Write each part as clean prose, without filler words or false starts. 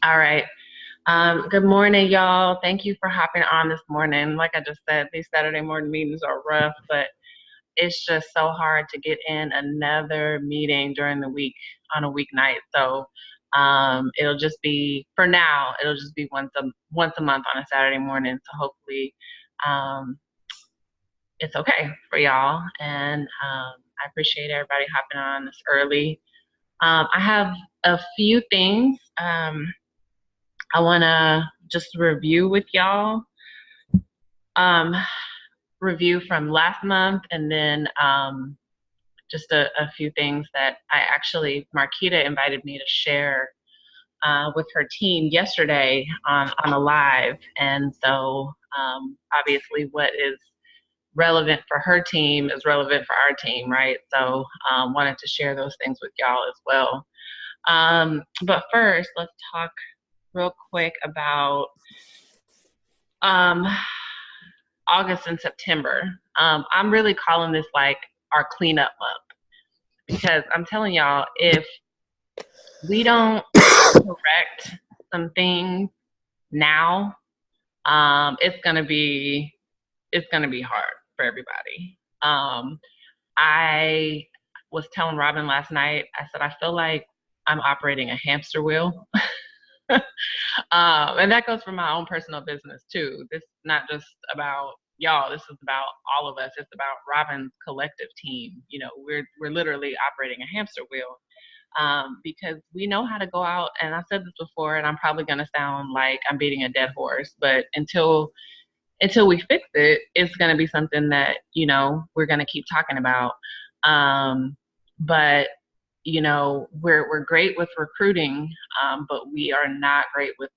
All right. Good morning, y'all. Thank you for hopping on this morning. Like I just said, these Saturday morning meetings are rough, but it's just so hard to get in another meeting during the week on a weeknight. So it'll just be for now. It'll just be once a month on a Saturday morning. So hopefully um, it's okay for y'all. And I appreciate everybody hopping on this early. I have a few things. I want to just review with y'all. Um, Review from last month, and then just a few things that Marquita invited me to share with her team yesterday on a live. And so obviously, what is relevant for her team is relevant for our team, right? So wanted to share those things with y'all as well. But first, let's talk real quick about um, August and September. I'm really calling this like our cleanup month because I'm telling y'all, if we don't correct some things now, it's gonna be hard for everybody. I was telling Robin last night. I said I feel like I'm operating a hamster wheel. And that goes for my own personal business too. This is not just about y'all. This is about all of us. It's about Robin's collective team. We're literally operating a hamster wheel because we know how to go out. And I said this before, and I'm probably going to sound like I'm beating a dead horse, but until we fix it, it's going to be something that we're going to keep talking about. But we're great with recruiting, but we are not great with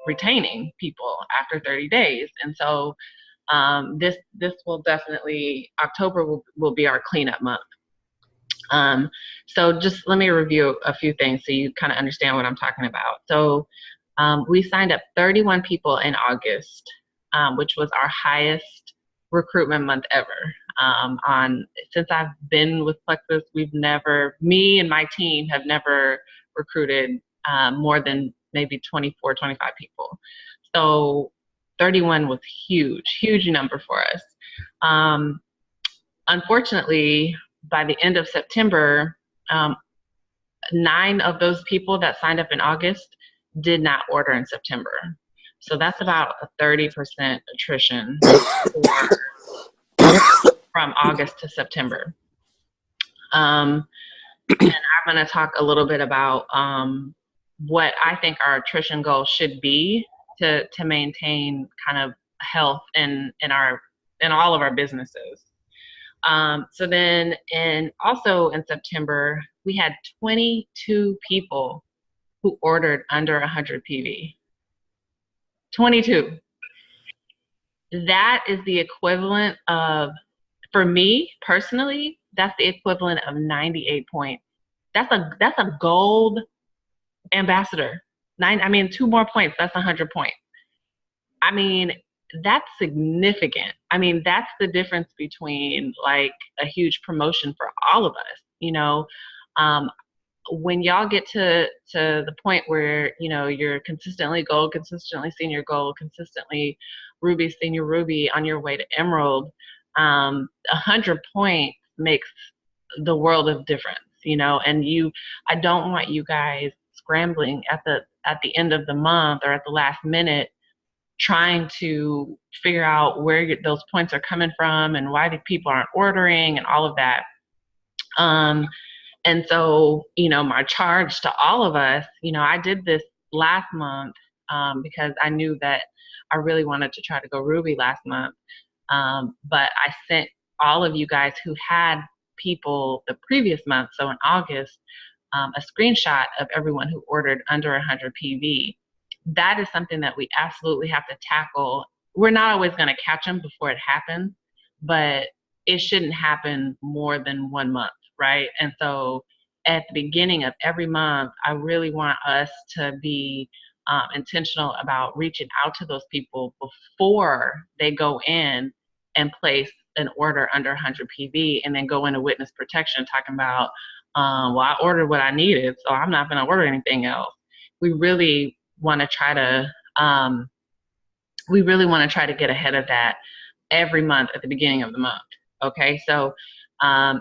retaining people after 30 days. And so this will definitely, October will be our cleanup month. So just let me review a few things so you kind of understand what I'm talking about. So we signed up 31 people in August, which was our highest recruitment month ever. Since I've been with Plexus, me and my team have never recruited more than maybe 24, 25 people. So 31 was huge number for us. Unfortunately, by the end of September, 9 of those people that signed up in August did not order in September. So that's about a 30% attrition from August to September. And I'm going to talk a little bit about what I think our attrition goal should be to maintain kind of health in all of our businesses. So then, also in September, we had 22 people who ordered under 100 PV. 22. That is the equivalent of, for me personally, that's the equivalent of 98 points. That's a gold ambassador. 2 more points, that's 100 points. I mean, that's significant. I mean, that's the difference between like a huge promotion for all of us. When y'all get to the point where you're consistently gold, consistently senior gold, consistently ruby, senior ruby on your way to emerald, 100 points makes the world of difference. And I don't want you guys scrambling at the end of the month or at the last minute trying to figure out where those points are coming from and why the people aren't ordering and all of that. And so, my charge to all of us, I did this last month because I knew that I really wanted to try to go Ruby last month. But I sent all of you guys who had people the previous month, so in August, a screenshot of everyone who ordered under 100 PV. That is something that we absolutely have to tackle. We're not always going to catch them before it happens, but it shouldn't happen more than 1 month, right? And so at the beginning of every month, I really want us to be intentional about reaching out to those people before they go in and place an order under 100 PV and then go into witness protection talking about, well, I ordered what I needed, so I'm not going to order anything else. We really want to try to, we really want to try to get ahead of that every month at the beginning of the month. Okay, so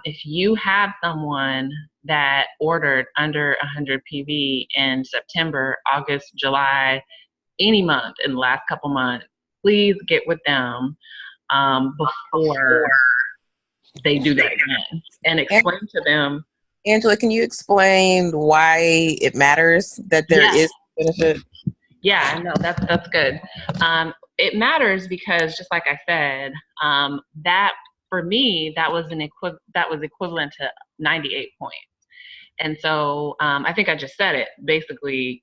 if you have someone that ordered under 100 PV in September, August, July, any month in the last couple months, please get with them before they do that again, and explain to them. Angela, can you explain why it matters that there is benefit? Yeah, no, that's good. It matters because, just like I said, that for me, that was equivalent to 98 points. And so I think I just said it. Basically,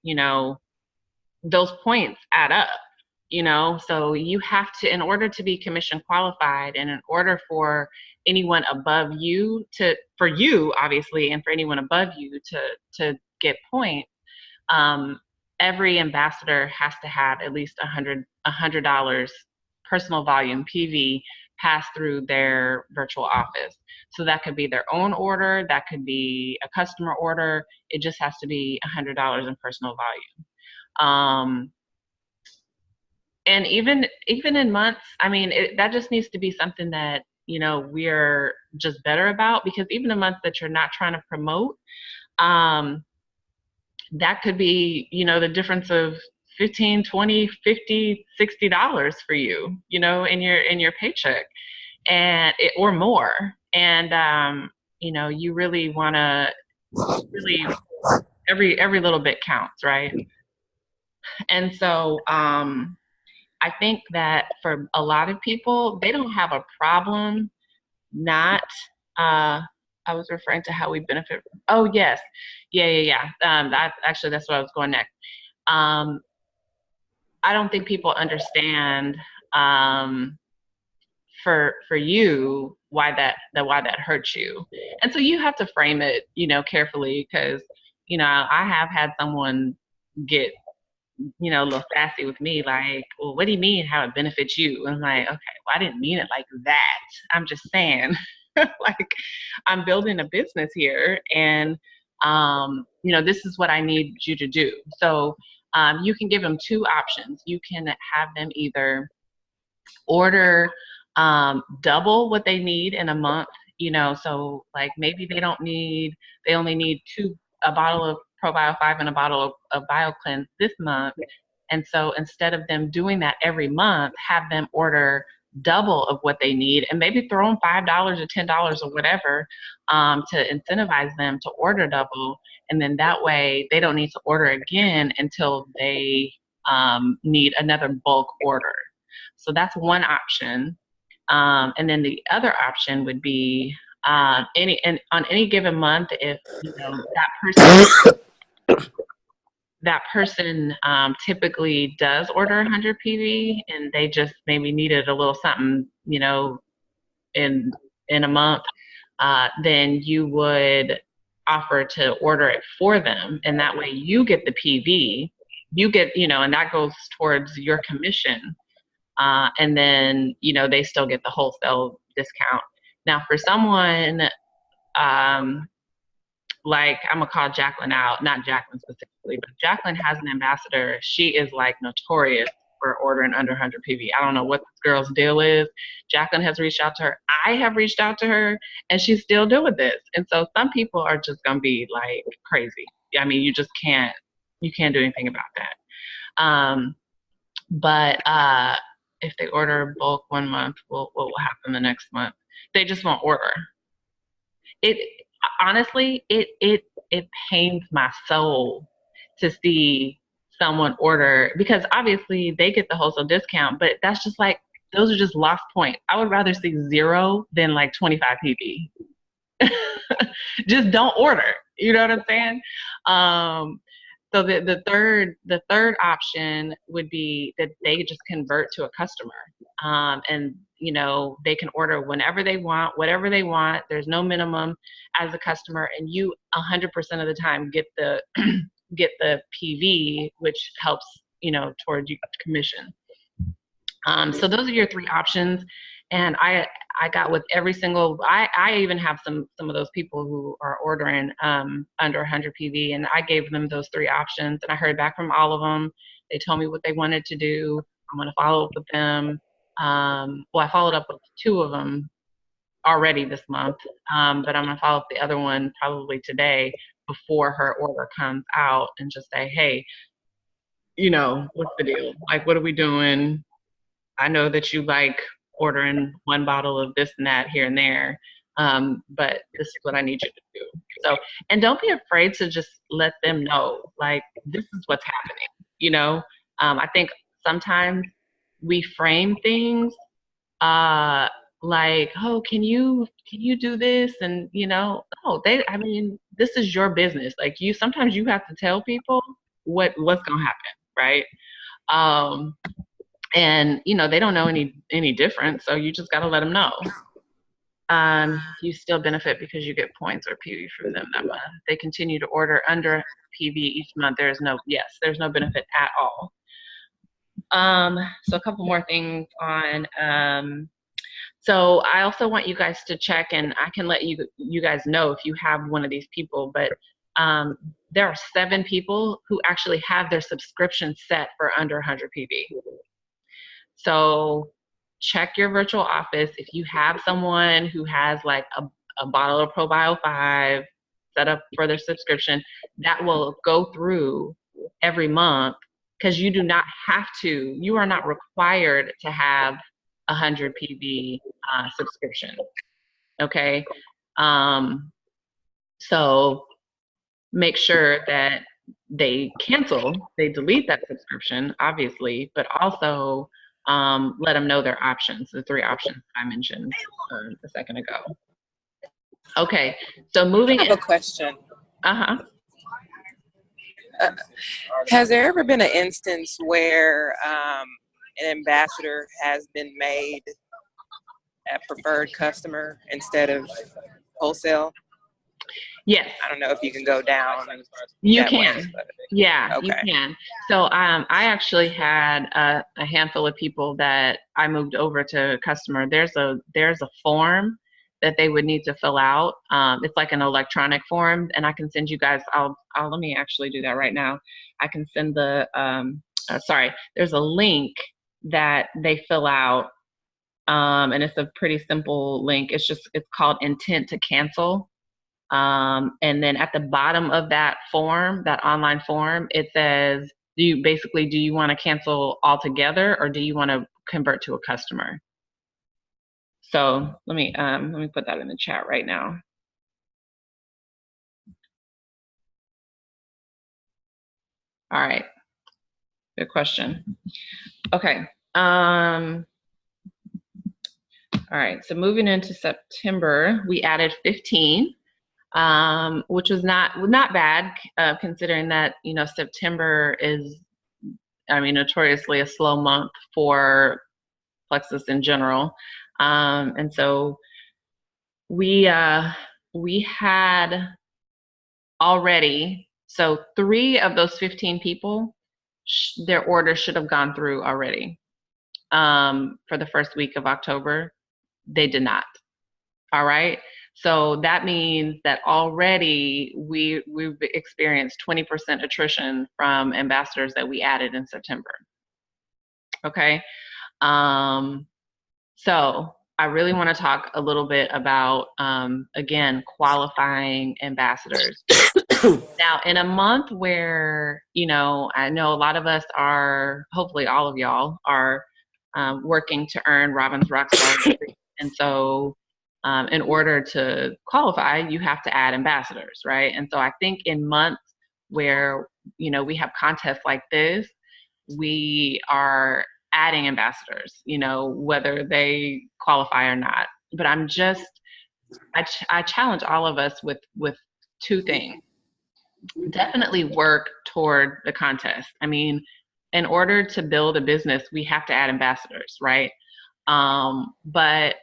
those points add up. So you have to, in order to be commission qualified, and in order for anyone above you for you obviously, and for anyone above you to get points, every ambassador has to have at least $100 personal volume PV pass through their virtual office. So that could be their own order, that could be a customer order. It just has to be $100 in personal volume. And even in months, I mean, that just needs to be something that we're just better about, because even a month that you're not trying to promote, that could be, the difference of $15, $20, $50, $60 for you, in your paycheck, or more. And you really want to every little bit counts, right? And so I think that for a lot of people, they don't have a problem not I was referring to how we benefit. Oh, yes. Yeah. That's what I was going next. I don't think people understand for you why that hurts you. And so you have to frame it, carefully, because, I have had someone get, a little sassy with me, like, well, what do you mean how it benefits you? And I'm like, okay, well, I didn't mean it like that. I'm just saying, like, I'm building a business here, and this is what I need you to do. So you can give them two options. You can have them either order double what they need in a month, so like maybe they only need a bottle of ProBio 5 and a bottle of BioCleanse this month. And so instead of them doing that every month, have them order double of what they need, and maybe throw them $5 or $10 or whatever to incentivize them to order double. And then that way they don't need to order again until they need another bulk order. So that's one option. And then the other option would be on any given month, if that person typically does order 100 PV, and they just maybe needed a little something, in a month, then you would offer to order it for them, and that way you get the PV, and that goes towards your commission. And then, they still get the wholesale discount. Now, for someone, like, I'm gonna call Jacqueline out, not Jacqueline specifically, but Jacqueline has an ambassador. She is like notorious for ordering under 100 PV. I don't know what this girl's deal is. Jacqueline has reached out to her. I have reached out to her, and she's still doing this. And so some people are just gonna be like crazy. I mean, you can't do anything about that. But if they order bulk one month, what will happen the next month? They just won't order. Honestly, it pains my soul to see someone order, because obviously they get the wholesale discount, but that's just like, those are just lost points. I would rather see 0 than like 25 PV. Just don't order. You know what I'm saying? So the third option would be that they just convert to a customer, and they can order whenever they want, whatever they want. There's no minimum as a customer, and you 100% of the time get the PV, which helps towards your commission. So those are your three options, And I got with every single, I even have some of those people who are ordering under 100 PV, and I gave them those 3 options, and I heard back from all of them. They told me what they wanted to do. I'm going to follow up with them. Well, I followed up with 2 of them already this month, but I'm going to follow up the other one probably today before her order comes out and just say, hey, what's the deal? Like, what are we doing? I know that you like ordering 1 bottle of this and that here and there, but this is what I need you to do. So, and don't be afraid to just let them know, like, this is what's happening. I think sometimes we frame things like, oh, can you do this? And oh, I mean, this is your business. Like, sometimes you have to tell people what's gonna happen, right? Um, and they don't know any different, so you just got to let them know. You still benefit because you get points or PV from them that month. If they continue to order under PV each month, there's no benefit at all. So a couple more things on so I also want you guys to check, and I can let you guys know if you have one of these people, but there are 7 people who actually have their subscription set for under 100 PV. So check your virtual office. If you have someone who has like a bottle of ProBio 5 set up for their subscription, that will go through every month, because you are not required to have 100 PV subscription. Okay. So make sure that they delete that subscription, obviously, but also let them know their options, the 3 options I mentioned a second ago. Okay, so moving. I have a question. Uh-huh. Has there ever been an instance where an ambassador has been made a preferred customer instead of wholesale? Yes. I don't know if you can go down. You can. Way, yeah, okay. You can. So I actually had a handful of people that I moved over to customer. There's a form that they would need to fill out. It's like an electronic form, and I can send you guys. I'll let me actually do that right now. I can send there's a link that they fill out, and it's a pretty simple link. It's called Intent to Cancel. And then at the bottom of that form, that online form, it says, do you want to cancel altogether, or do you want to convert to a customer? So let me put that in the chat right now. All right. Good question. Okay. All right. So moving into September, we added 15. Which was not bad, considering that September is, notoriously a slow month for Plexus in general, and so we had already, so 3 of those 15 people, their order should have gone through already for the first week of October. They did not. All right. So that means that already we've experienced 20% attrition from ambassadors that we added in September. Okay. So I really want to talk a little bit about, again, qualifying ambassadors. Now, in a month where, I know a lot of us are, hopefully all of y'all are working to earn Robin's Rockstar. And so in order to qualify, you have to add ambassadors, right? And so I think in months where, we have contests like this, we are adding ambassadors, whether they qualify or not. But I challenge all of us with 2 things. Definitely work toward the contest. I mean, in order to build a business, we have to add ambassadors, right? But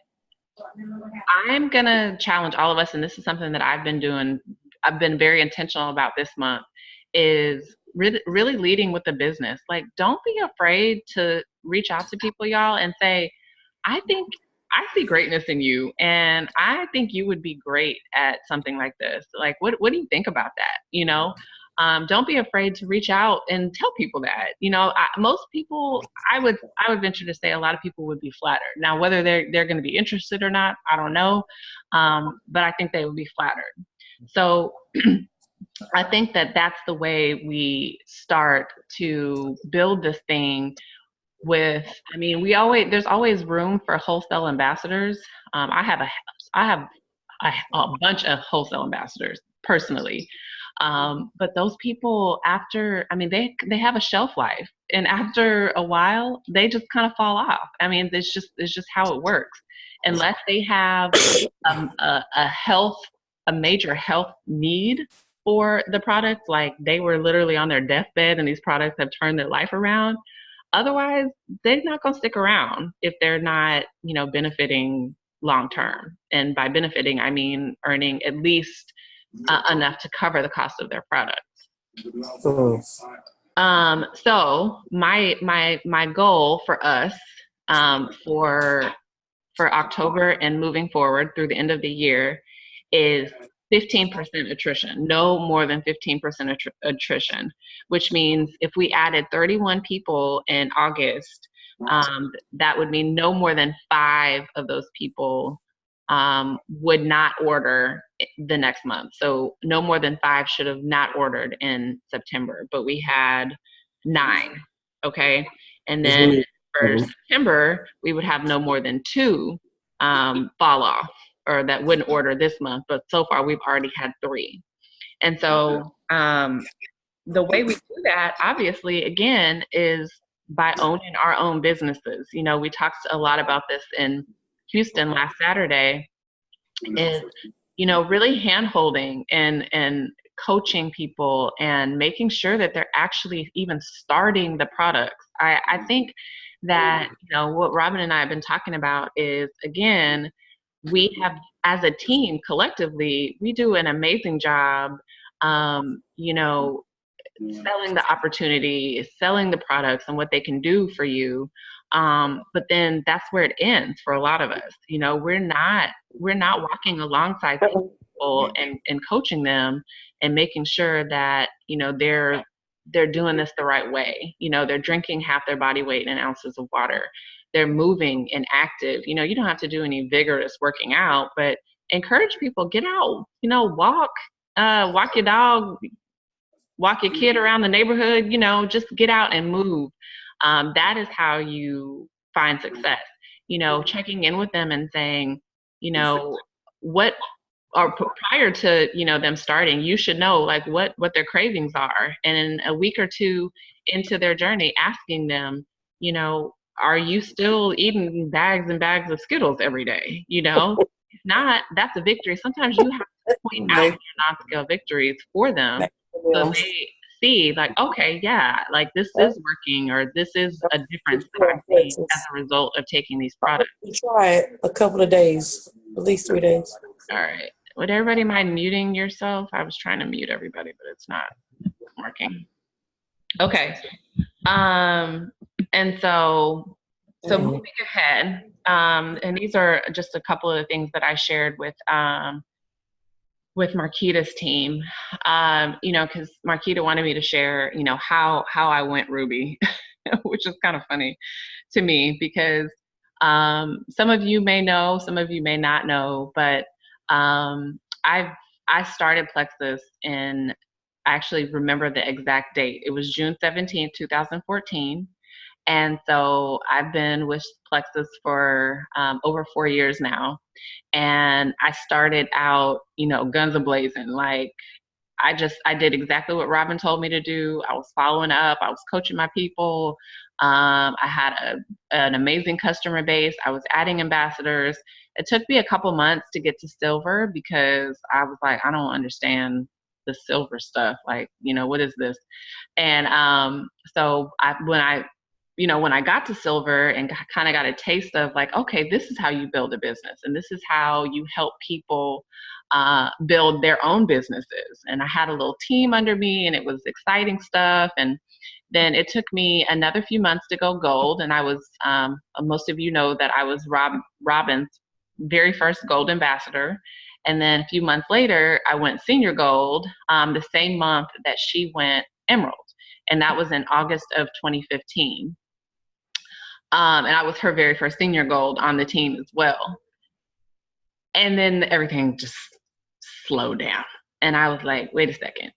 I'm going to challenge all of us, and this is something that I've been doing. I've been very intentional about this month, is really leading with the business. Like, don't be afraid to reach out to people, y'all, and say, I think I see greatness in you, and I think you would be great at something like this. Like, what do you think about that? Don't be afraid to reach out and tell people that. Most people, I would venture to say, a lot of people would be flattered. Now, whether they're going to be interested or not, I don't know, but I think they would be flattered. So. I think that that's the way we start to build this thing there's always room for wholesale ambassadors. I have a bunch of wholesale ambassadors personally. But those people they have a shelf life, and after a while they just kind of fall off. It's just how it works. Unless they have a major health need for the product, like they were literally on their deathbed and these products have turned their life around. Otherwise, they're not going to stick around if they're not, benefiting long term. And by benefiting, I mean earning at least enough to cover the cost of their products. So my goal for us for October and moving forward through the end of the year is 15% attrition, no more than 15% attrition, which means if we added 31 people in August, that would mean no more than 5 of those people would not order the next month. So no more than 5 should have not ordered in September, but we had 9, okay? And then for September, we would have no more than 2 fall off, or that wouldn't order this month, but so far we've already had 3. And so the way we do that, obviously, again, is by owning our own businesses. We talked a lot about this in Houston last Saturday, is, really hand-holding and coaching people and making sure that they're actually even starting the products. I think that, what Robin and I have been talking about is, again, we have, as a team, collectively, we do an amazing job, selling the opportunity, selling the products and what they can do for you. But then that's where it ends for a lot of us. We're not walking alongside people and coaching them and making sure that, they're doing this the right way. They're drinking half their body weight in ounces of water. They're moving and active. You don't have to do any vigorous working out, but encourage people, get out, walk your dog, walk your kid around the neighborhood, just get out and move. That is how you find success. Checking in with them and saying, what, or prior to, them starting, you should know like what their cravings are. And in a week or 2 into their journey, asking them, are you still eating bags and bags of Skittles every day? If not, that's a victory. Sometimes you have to point out your non-scale victories for them, so they see like, okay, yeah, like this is working, or this is a difference that I'm seeing as a result of taking these products. Try it a couple of days, at least 3 days. All right. Would everybody mind muting yourself? I was trying to mute everybody, but it's not working. Okay. And so moving ahead, and these are just a couple of the things that I shared with Marquita's team, because Marquita wanted me to share, how I went Ruby, which is kind of funny to me because some of you may know, some of you may not know, but I started Plexus in, I actually remember the exact date. It was June 17th, 2014. And so I've been with Plexus for over 4 years now. And I started out, guns a-blazing. Like I did exactly what Robin told me to do. I was following up. I was coaching my people. I had an amazing customer base. I was adding ambassadors. It took me a couple months to get to silver because I was like, I don't understand the silver stuff. Like, what is this? And so when I got to silver and kind of got a taste of like, okay, this is how you build a business and this is how you help people build their own businesses. And I had a little team under me, and it was exciting stuff. And then it took me another few months to go gold. And I was, most of you know that I was Robin's very first gold ambassador. And then a few months later, I went senior gold the same month that she went emerald. And that was in August of 2015. And I was her very first senior gold on the team as well. And then everything just slowed down. And I was like, wait a second,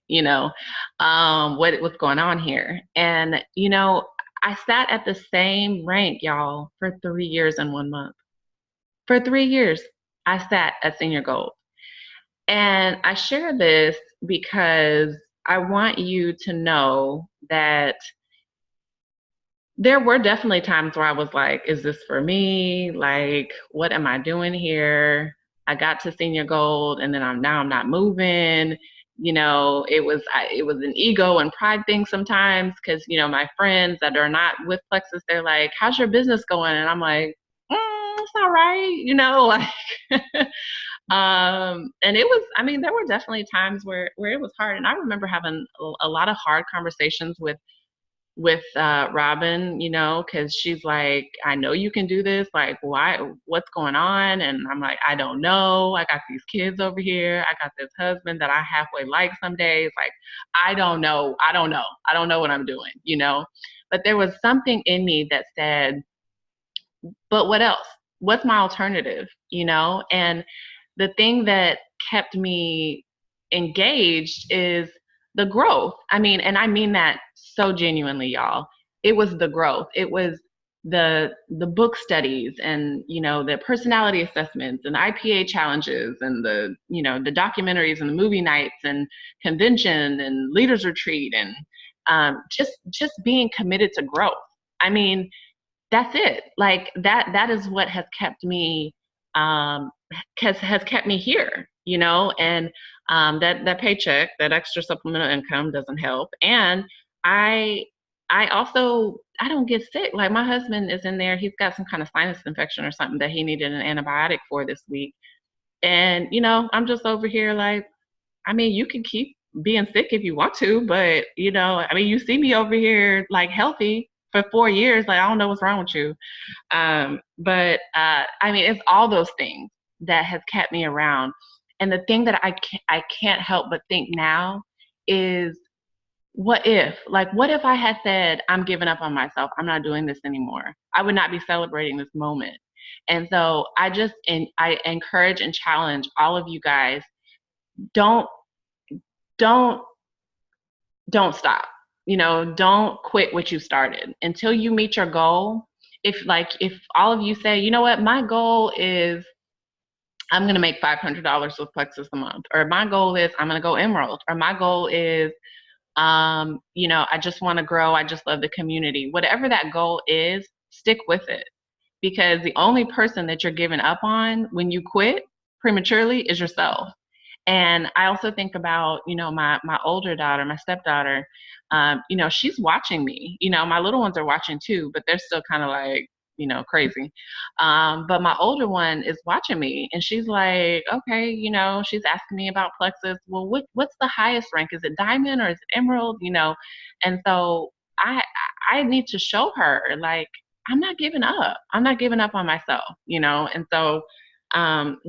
what's going on here? And, I sat at the same rank, y'all, for 3 years and 1 month. For 3 years, I sat at senior gold. And I share this because I want you to know that there were definitely times where I was like, is this for me? Like, what am I doing here? I got to senior gold, and then I'm not moving. It was an ego and pride thing sometimes, because my friends that are not with Plexus, they're like, how's your business going? And I'm like, it's all right, like and it was, there were definitely times where it was hard. And I remember having a lot of hard conversations with Robin, because she's like, I know you can do this. Like, why? What's going on? And I'm like, I don't know. I got these kids over here. I got this husband that I halfway like some days. Like, I don't know. I don't know what I'm doing, But there was something in me that said, but what else? What's my alternative? And the thing that kept me engaged is the growth. And I mean that so genuinely, y'all. It was the growth. It was the book studies, and the personality assessments and IPA challenges, and the documentaries and the movie nights and convention and leaders retreat, and just being committed to growth. That's it. Like that is what has kept me has kept me here, and that paycheck, that extra supplemental income doesn't help. And I also, I don't get sick. Like, my husband is in there, he's got some kind of sinus infection or something that he needed an antibiotic for this week. And, I'm just over here like, you can keep being sick if you want to, but, you see me over here like healthy for 4 years. Like, I don't know what's wrong with you. But it's all those things that has kept me around. And the thing that I can't help but think now is, what if I had said, I'm giving up on myself, I'm not doing this anymore, I would not be celebrating this moment. And so I encourage and challenge all of you guys, don't stop. Don't quit what you started until you meet your goal. If all of you say, you know what, my goal is I'm going to make $500 with Plexus a month, or my goal is I'm going to go emerald, or my goal is I just want to grow, I just love the community. Whatever that goal is, stick with it, because the only person that you're giving up on when you quit prematurely is yourself. And I also think about, my older daughter, my stepdaughter, she's watching me. My little ones are watching too, but they're still kind of like, crazy. But my older one is watching me, and she's like, okay, she's asking me about Plexus. Well, what's the highest rank? Is it diamond or is it emerald? And so I need to show her, like, I'm not giving up. I'm not giving up on myself, And so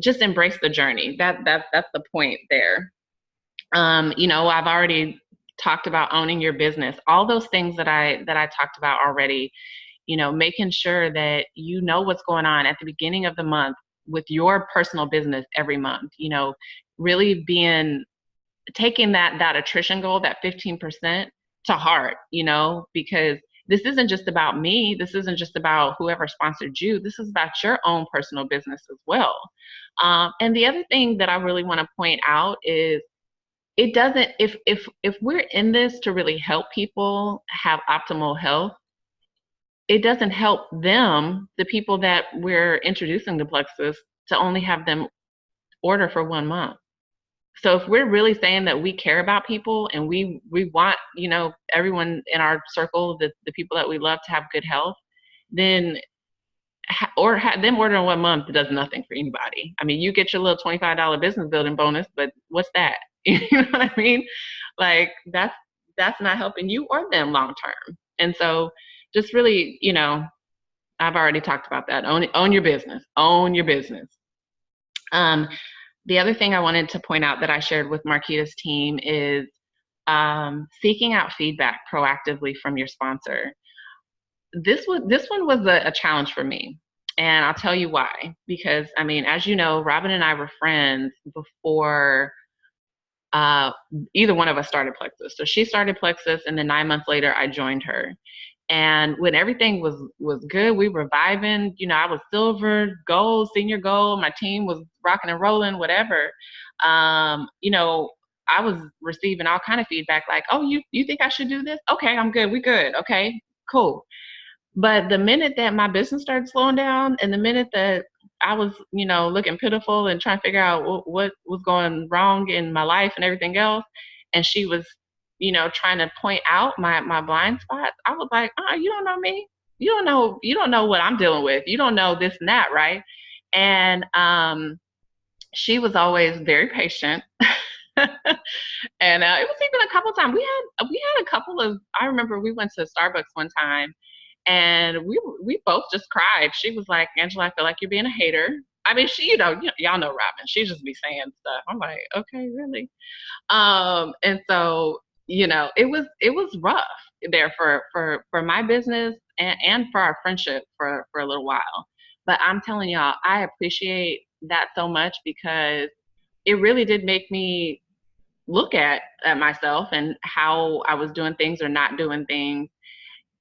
just embrace the journey. That's the point there. I've already talked about owning your business, all those things that I talked about already. Making sure that what's going on at the beginning of the month with your personal business every month, really taking that attrition goal, that 15%, to heart, because this isn't just about me. This isn't just about whoever sponsored you. This is about your own personal business as well. And the other thing that I really want to point out is, it doesn't, if we're in this to really help people have optimal health, it doesn't help them, the people that we're introducing to Plexus, to only have them order for 1 month. So if we're really saying that we care about people, and we want, everyone in our circle, the people that we love, to have good health, then them ordering 1 month does nothing for anybody. I mean, you get your little $25 business building bonus, but what's that? You know what I mean? Like that's not helping you or them long term. And so just really, I've already talked about that. Own your business. Own your business. The other thing I wanted to point out that I shared with Marquita's team is seeking out feedback proactively from your sponsor. This one was a challenge for me, and I'll tell you why. Because I mean, as you know, Robin and I were friends before either one of us started Plexus. So she started Plexus, and then 9 months later, I joined her. And when everything was good, we were vibing. I was silver, gold, senior gold. My team was rocking and rolling, whatever. I was receiving all kind of feedback like, oh, you think I should do this? Okay, I'm good. We good. Okay, cool. But the minute that my business started slowing down, and the minute that I was, looking pitiful and trying to figure out what was going wrong in my life and everything else, and she was, trying to point out my blind spots, I was like, you don't know me. You don't know what I'm dealing with. You don't know this and that, right? And she was always very patient. And it was even a couple of times we had a couple of, I remember we went to Starbucks one time, and we both just cried. She was like, Angela, I feel like you're being a hater. I mean, y'all know Robin. She just be saying stuff. I'm like, okay, really? And so, it was rough there for my business and for our friendship for a little while. But I'm telling y'all, I appreciate that so much, because it really did make me look at myself and how I was doing things or not doing things.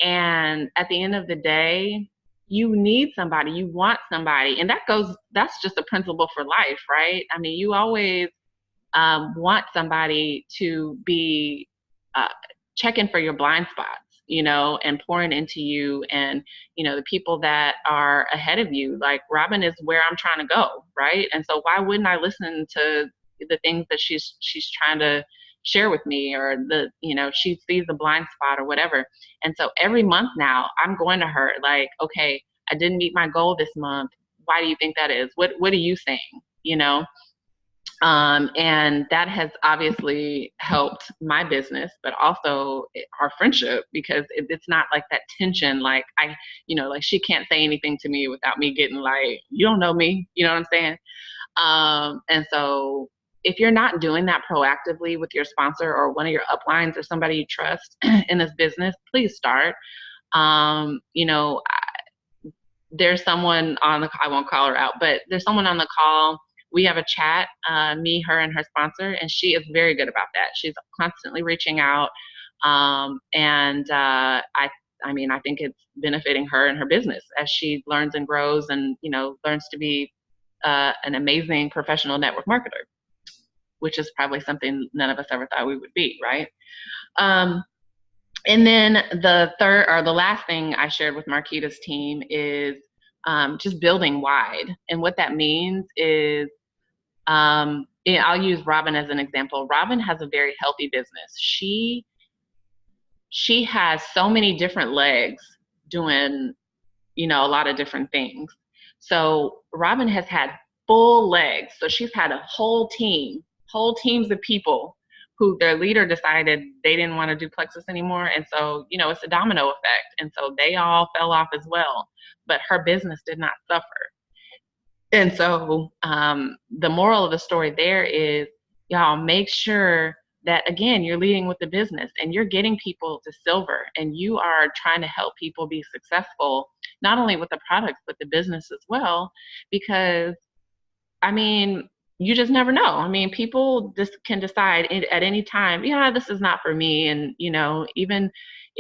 And at the end of the day, you need somebody, you want somebody. And that's just a principle for life, right? I mean, you always want somebody to be checking for your blind spots, and pouring into you, and, the people that are ahead of you. Like Robin is where I'm trying to go, right? And so why wouldn't I listen to the things that she's trying to share with me, or she sees a blind spot or whatever. And so every month now I'm going to her like, okay, I didn't meet my goal this month. Why do you think that is? What are you saying? And that has obviously helped my business, but also our friendship, because it's not like that tension. Like like she can't say anything to me without me getting like, you don't know me, you know what I'm saying? And so if you're not doing that proactively with your sponsor or one of your uplines or somebody you trust in this business, please start. There's someone on the, I won't call her out, but there's someone on the call. We have a chat, me, her, and her sponsor, and she is very good about that. She's constantly reaching out. And I think it's benefiting her and her business as she learns and grows and, learns to be an amazing professional network marketer, which is probably something none of us ever thought we would be, right? And then the third, or the last thing I shared with Marquita's team is just building wide. And what that means is, I'll use Robin as an example. Robin has a very healthy business. She has so many different legs doing, a lot of different things. So Robin has had full legs. So she's had a whole teams of people who their leader decided they didn't want to do Plexus anymore. And so, it's a domino effect. And so they all fell off as well, but her business did not suffer. And so the moral of the story there is, y'all, make sure that, again, you're leading with the business and you're getting people to silver, and you are trying to help people be successful, not only with the products, but the business as well. Because, I mean, you just never know. I mean, people just can decide at any time, this is not for me. And, even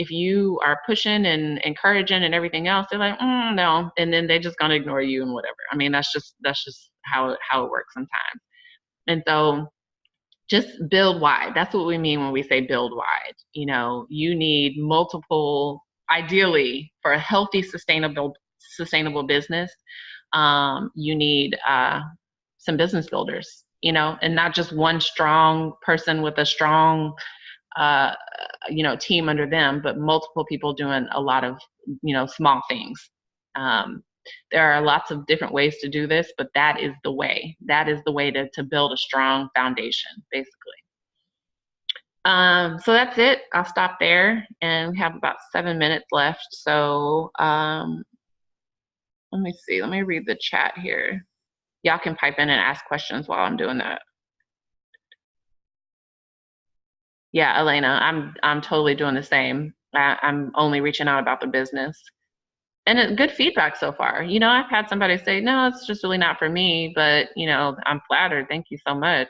if you are pushing and encouraging and everything else, they're like, no. And then they're just going to ignore you and whatever. I mean, that's just how it works sometimes. And so just build wide. That's what we mean when we say build wide. You need multiple, ideally for a healthy, sustainable business. You need some business builders, and not just one strong person with a strong, team under them, but multiple people doing a lot of, small things. There are lots of different ways to do this, but that is the way. That is the way to build a strong foundation, basically. So that's it. I'll stop there, and we have about 7 minutes left. So let me see. Let me read the chat here. Y'all can pipe in and ask questions while I'm doing that. Yeah, Elena, I'm totally doing the same. I'm only reaching out about the business. And good feedback so far. You know, I've had somebody say, no, it's just really not for me, but, you know, I'm flattered. Thank you so much.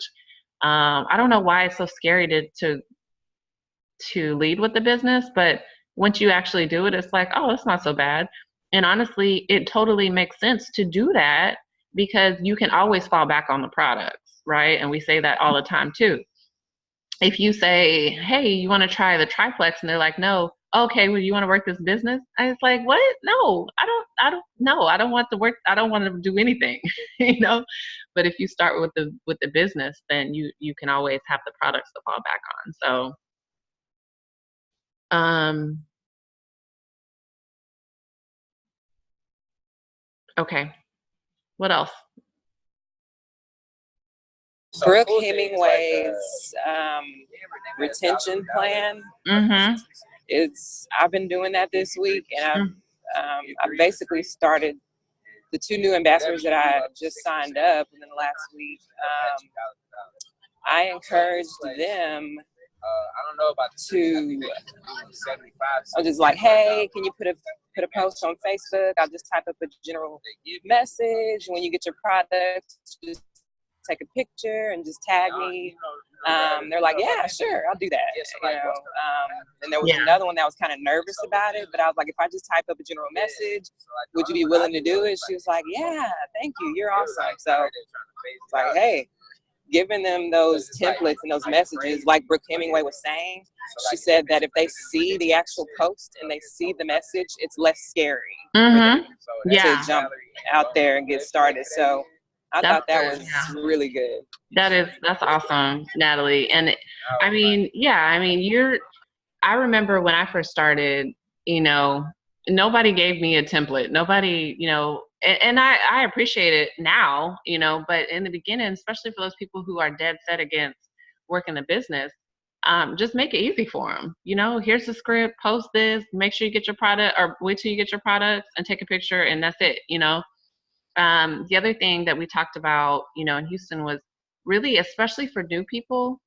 I don't know why it's so scary to lead with the business, but once you actually do it, it's like, oh, it's not so bad. And honestly, it totally makes sense to do that because you can always fall back on the products, right? And we say that all the time too. If you say, hey, you want to try the triplex, and they're like, no, okay, well, you want to work this business? And it's like, what? No, I don't want to work. I don't want to do anything, you know? But if you start with the business, then you can always have the products to fall back on. So, okay, what else? Brooke Hemingway's retention plan. Mm-hmm. I've been doing that this week, and I've basically started the 2 new ambassadors that I just signed up in the last week. I encouraged them to. I was just like, hey, can you put a post on Facebook? I'll just type up a general message. When you get your product, just take a picture and just tag me. They're like, yeah, sure, I'll do that. You know, and there was another one that was kind of nervous about it, but I was like, if I just type up a general message, would you be willing to do it? She was like, yeah, thank you, you're awesome. So it's like, hey, giving them those templates and those messages, like Brooke Hemingway was saying, she said that if they see the actual post and they see the message, it's less scary to jump out there and get started. So I thought that was really good. That's awesome, Natalie. And I mean, I remember when I first started, you know, nobody gave me a template. Nobody, you know, and I appreciate it now, you know, but in the beginning, especially for those people who are dead set against working the business, just make it easy for them. You know, here's the script, post this, make sure you get your product, or wait till you get your products and take a picture, and that's it, you know. The other thing that we talked about, you know, in Houston was really, especially for new people,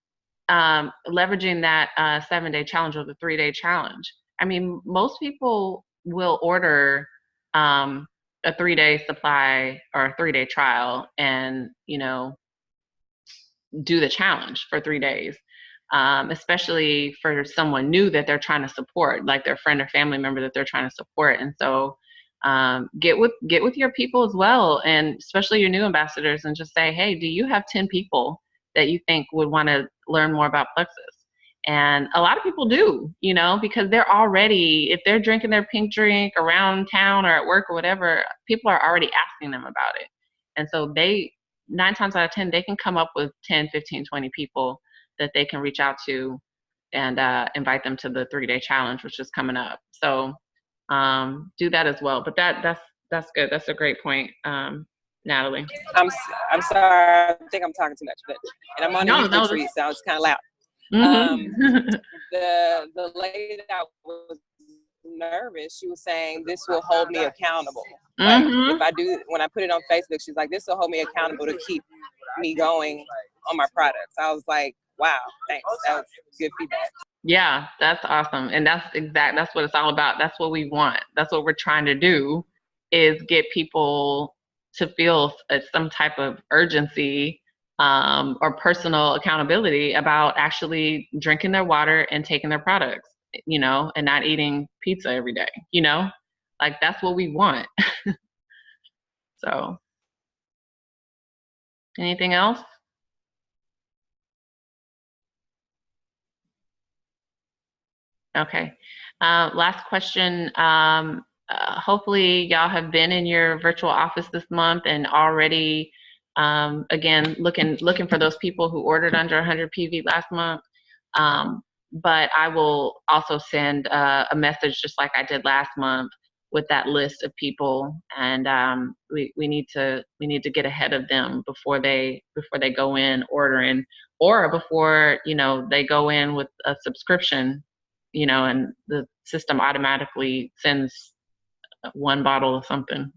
leveraging that 7-day challenge or the 3-day challenge. I mean, most people will order a 3-day supply or a 3-day trial and, you know, do the challenge for 3 days, especially for someone new that they're trying to support, like their friend or family member that they're trying to support. And so get with your people as well, and especially your new ambassadors, and just say, hey, do you have 10 people that you think would want to learn more about Plexus? And a lot of people do, you know, because they're already, if they're drinking their pink drink around town or at work or whatever, people are already asking them about it. And so 9 times out of 10, they can come up with 10, 15, 20 people that they can reach out to and invite them to the 3-day challenge, which is coming up. So do that as well. But that's good. That's a great point, Natalie. I'm sorry. I think I'm talking too much, but and I'm on a youth retreat, so it's kind of loud. Mm-hmm. The lady that was nervous, she was saying, this will hold me accountable. Like, if I do, when I put it on Facebook, she's like, this will hold me accountable to keep me going on my products. I was like, wow, thanks. That was good feedback. Yeah, that's awesome. And that's what it's all about. That's what we want. That's what we're trying to do, is get people to feel some type of urgency or personal accountability about actually drinking their water and taking their products, you know, and not eating pizza every day, you know, like that's what we want. So, anything else? Okay. Last question. Hopefully y'all have been in your virtual office this month and already, again, looking for those people who ordered under 100 PV last month. But I will also send a message just like I did last month with that list of people, and we need to get ahead of them before they go in ordering, or before they go in with a subscription, and the system automatically sends one bottle of something.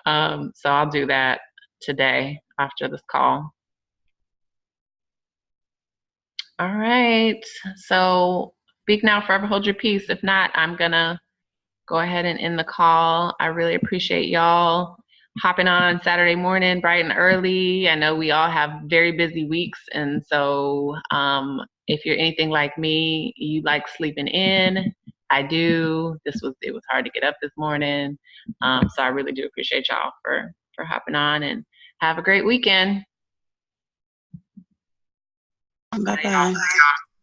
So I'll do that today after this call. All right. So speak now, forever hold your peace. If not, I'm gonna go ahead and end the call. I really appreciate y'all hopping on Saturday morning, bright and early. I know we all have very busy weeks, and so if you're anything like me, you like sleeping in. I do. It was hard to get up this morning, so I really do appreciate y'all for hopping on, and have a great weekend. Bye-bye.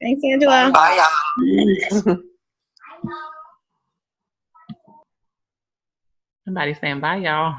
Thanks, Angela. Bye. Somebody's saying bye, y'all.